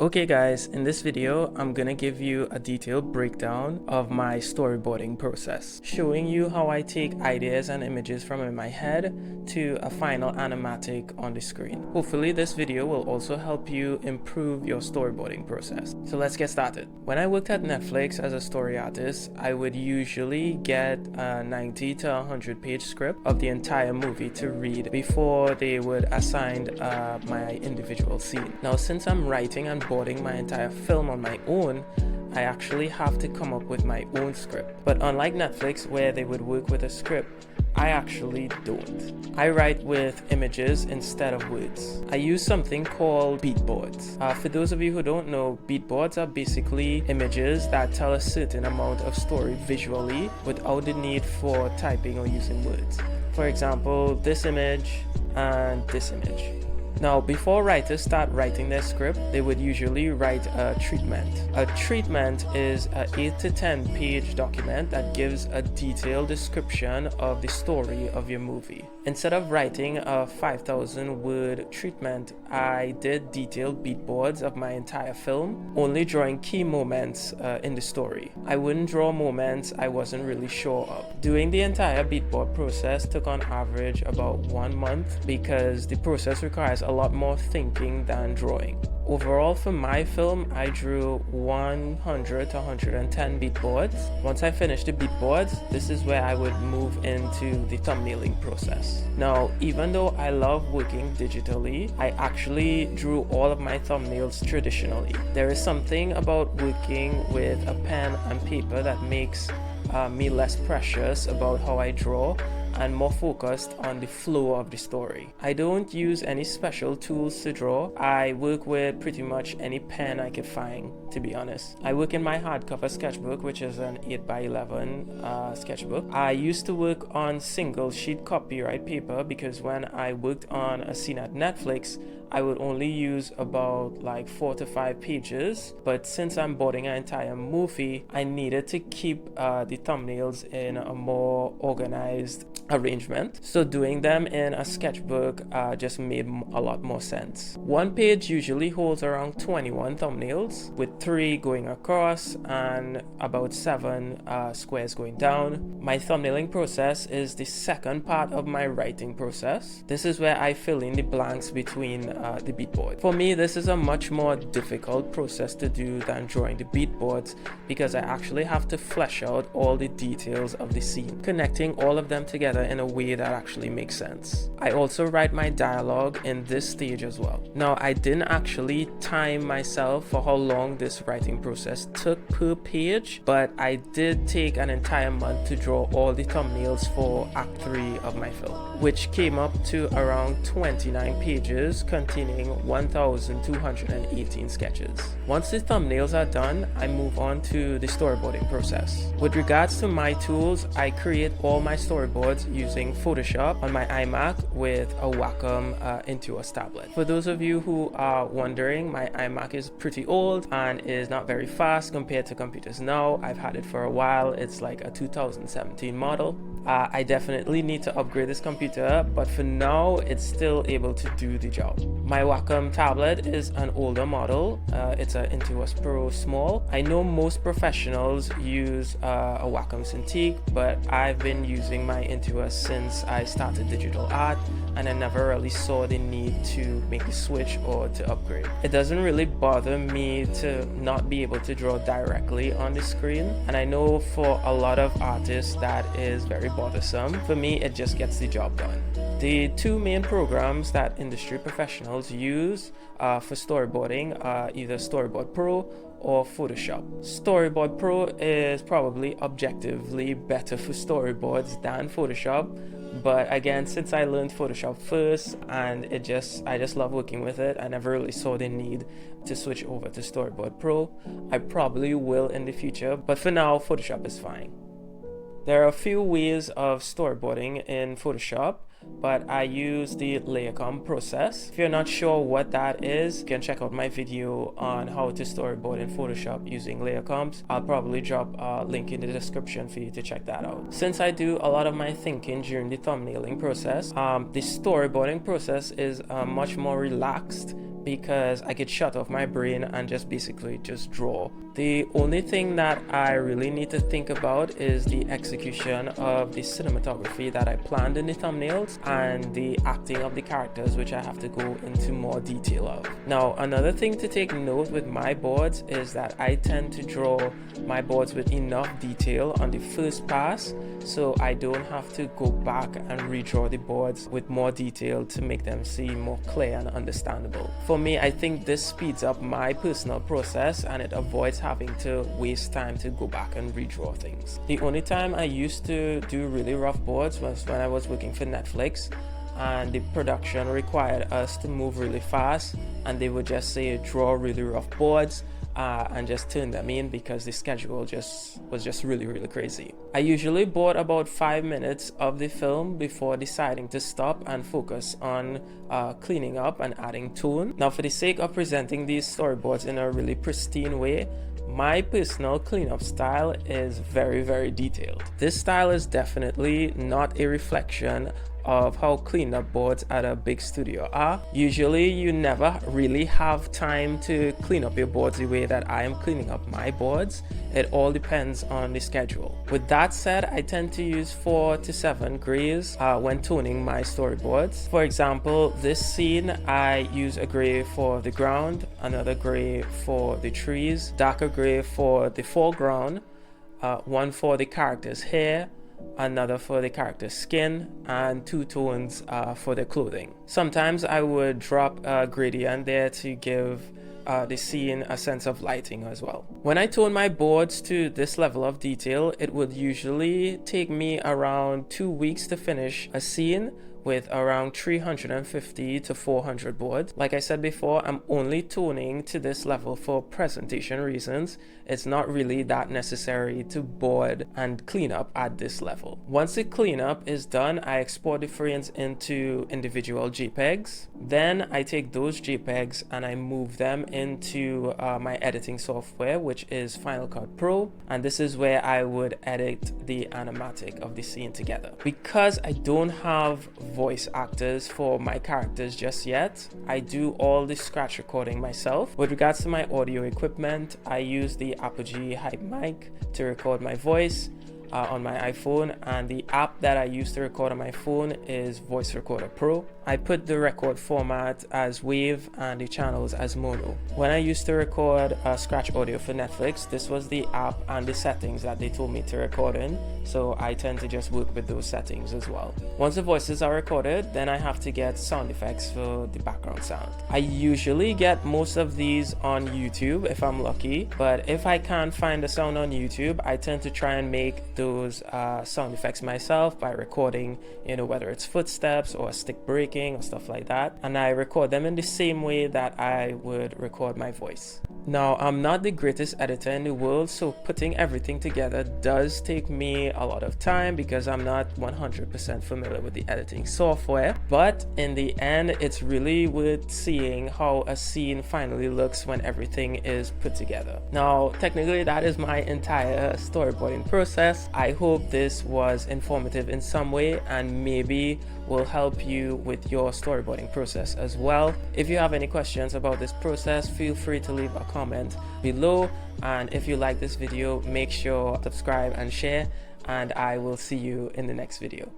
Okay guys, in this video, I'm gonna give you a detailed breakdown of my storyboarding process, showing you how I take ideas and images from in my head to a final animatic on the screen. Hopefully this video will also help you improve your storyboarding process. So let's get started. When I worked at Netflix as a story artist, I would usually get a 90 to 100 page script of the entire movie to read before they would assign my individual scene. Now since I'm writing and boarding my entire film on my own, I actually have to come up with my own script. But unlike Netflix where they would work with a script, I actually don't. I write with images instead of words. I use something called beat boards. For those of you who don't know, beat boards are basically images that tell a certain amount of story visually without the need for typing or using words. For example, this image and this image. Now, before writers start writing their script, they would usually write a treatment. A treatment is an 8 to 10 page document that gives a detailed description of the story of your movie. Instead of writing a 5,000 word treatment, I did detailed beat boards of my entire film, only drawing key moments in the story. I wouldn't draw moments I wasn't really sure of. Doing the entire beat board process took on average about 1 month because the process requires a lot more thinking than drawing. Overall, for my film, I drew 100 to 110 beat boards. Once I finished the beat boards, this is where I would move into the thumbnailing process. Now, even though I love working digitally, I actually drew all of my thumbnails traditionally. There is something about working with a pen and paper that makes me less precious about how I draw and more focused on the flow of the story. I don't use any special tools to draw. I work with pretty much any pen I could find, to be honest. I work in my hardcover sketchbook, which is an 8x11 sketchbook. I used to work on single sheet copyright paper because when I worked on a scene at Netflix, I would only use about like 4 to 5 pages, but since I'm boarding an entire movie, I needed to keep the thumbnails in a more organized arrangement. So doing them in a sketchbook just made a lot more sense. One page usually holds around 21 thumbnails with 3 going across and about 7 squares going down. My thumbnailing process is the second part of my writing process. This is where I fill in the blanks between the beat board. For me, this is a much more difficult process to do than drawing the beat boards because I actually have to flesh out all the details of the scene, connecting all of them together in a way that actually makes sense. I also write my dialogue in this stage as well. Now, I didn't actually time myself for how long this writing process took per page, but I did take an entire month to draw all the thumbnails for Act 3 of my film, which came up to around 29 pages containing 1,218 sketches. Once the thumbnails are done, I move on to the storyboarding process. With regards to my tools, I create all my storyboards using Photoshop on my iMac with a Wacom Intuos tablet. For those of you who are wondering, my iMac is pretty old and is not very fast compared to computers now. I've had it for a while. It's like a 2017 model. I definitely need to upgrade this computer, but for now, it's still able to do the job. My Wacom tablet is an older model. It's an Intuos Pro Small. I know most professionals use a Wacom Cintiq, but I've been using my Intuos since I started digital art, and I never really saw the need to make a switch or to upgrade. It doesn't really bother me to not be able to draw directly on the screen, and I know for a lot of artists that is very bothersome. For me, it just gets the job done. The 2 main programs that industry professionals use for storyboarding are either Storyboard Pro or Photoshop. Storyboard Pro is probably objectively better for storyboards than Photoshop, but again, since I learned Photoshop first and I just love working with it, I never really saw the need to switch over to Storyboard Pro. I probably will in the future, but for now, Photoshop is fine. There are a few ways of storyboarding in Photoshop, but I use the layer comp process. If you're not sure what that is, you can check out my video on how to storyboard in Photoshop using layer comps. I'll probably drop a link in the description for you to check that out. Since I do a lot of my thinking during the thumbnailing process, the storyboarding process is much more relaxed because I could shut off my brain and just basically just draw. The only thing that I really need to think about is the execution of the cinematography that I planned in the thumbnails and the acting of the characters, which I have to go into more detail of. Now, another thing to take note with my boards is that I tend to draw my boards with enough detail on the first pass, so I don't have to go back and redraw the boards with more detail to make them seem more clear and understandable. For me, I think this speeds up my personal process and it avoids having to waste time to go back and redraw things. The only time I used to do really rough boards was when I was working for Netflix and the production required us to move really fast, and they would just say draw really rough boards and just turn them in because the schedule was just really crazy. I usually board about 5 minutes of the film before deciding to stop and focus on cleaning up and adding tone. Now, for the sake of presenting these storyboards in a really pristine way, my personal cleanup style is very detailed. This style is definitely not a reflection of how cleanup boards at a big studio are. Usually you never really have time to clean up your boards the way that I am cleaning up my boards. It all depends on the schedule. With that said, I tend to use 4 to 7 grays when toning my storyboards. For example, this scene I use a gray for the ground, another gray for the trees, darker gray for the foreground, one for the character's hair, another for the character's skin, and 2 tones for their clothing. Sometimes I would drop a gradient there to give the scene a sense of lighting as well. When I tone my boards to this level of detail, it would usually take me around 2 weeks to finish a scene with around 350 to 400 boards. Like I said before, I'm only toning to this level for presentation reasons. It's not really that necessary to board and clean up at this level. Once the cleanup is done, I export the frames into individual JPEGs. Then I take those JPEGs and I move them into my editing software, which is Final Cut Pro. And this is where I would edit the animatic of the scene together. Because I don't have voice actors for my characters just yet, I do all the scratch recording myself. With regards to my audio equipment, I use the Apogee Hype mic to record my voice on my iPhone, and the app that I use to record on my phone is Voice Recorder Pro. I put the record format as WAV and the channels as mono. When I used to record scratch audio for Netflix, this was the app and the settings that they told me to record in, so I tend to just work with those settings as well. Once the voices are recorded, then I have to get sound effects for the background sound. I usually get most of these on YouTube if I'm lucky, but if I can't find the sound on YouTube, I tend to try and make those sound effects myself by recording, whether it's footsteps or a stick breaking or stuff like that, and I record them in the same way that I would record my voice. Now, I'm not the greatest editor in the world, so putting everything together does take me a lot of time because I'm not 100% familiar with the editing software, but in the end, it's really worth seeing how a scene finally looks when everything is put together. Now, technically, that is my entire storyboarding process. I hope this was informative in some way and maybe will help you with your storyboarding process as well. If you have any questions about this process, feel free to leave a comment below, and if you like this video, make sure to subscribe and share, and I will see you in the next video.